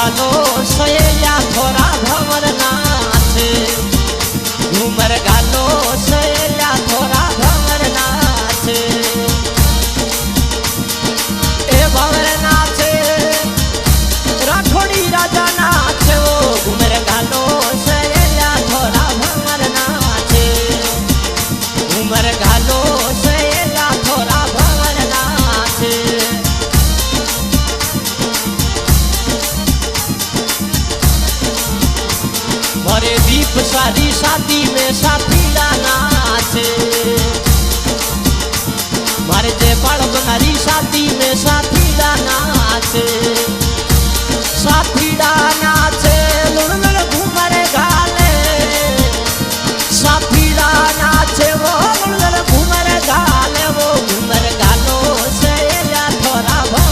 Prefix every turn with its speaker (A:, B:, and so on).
A: गालो सैया थोड़ा भंवर नाचे घूमर गालो सैया थोड़ा भंवर नाचे ए भंवर नाचे राठौड़ी राजा नाचे वो घूमर गालो सैया थोड़ा भंवर नाचे घूमर गालो सैया थोड़ा भंवर नाचे भरे दीप सारी शादी में साथी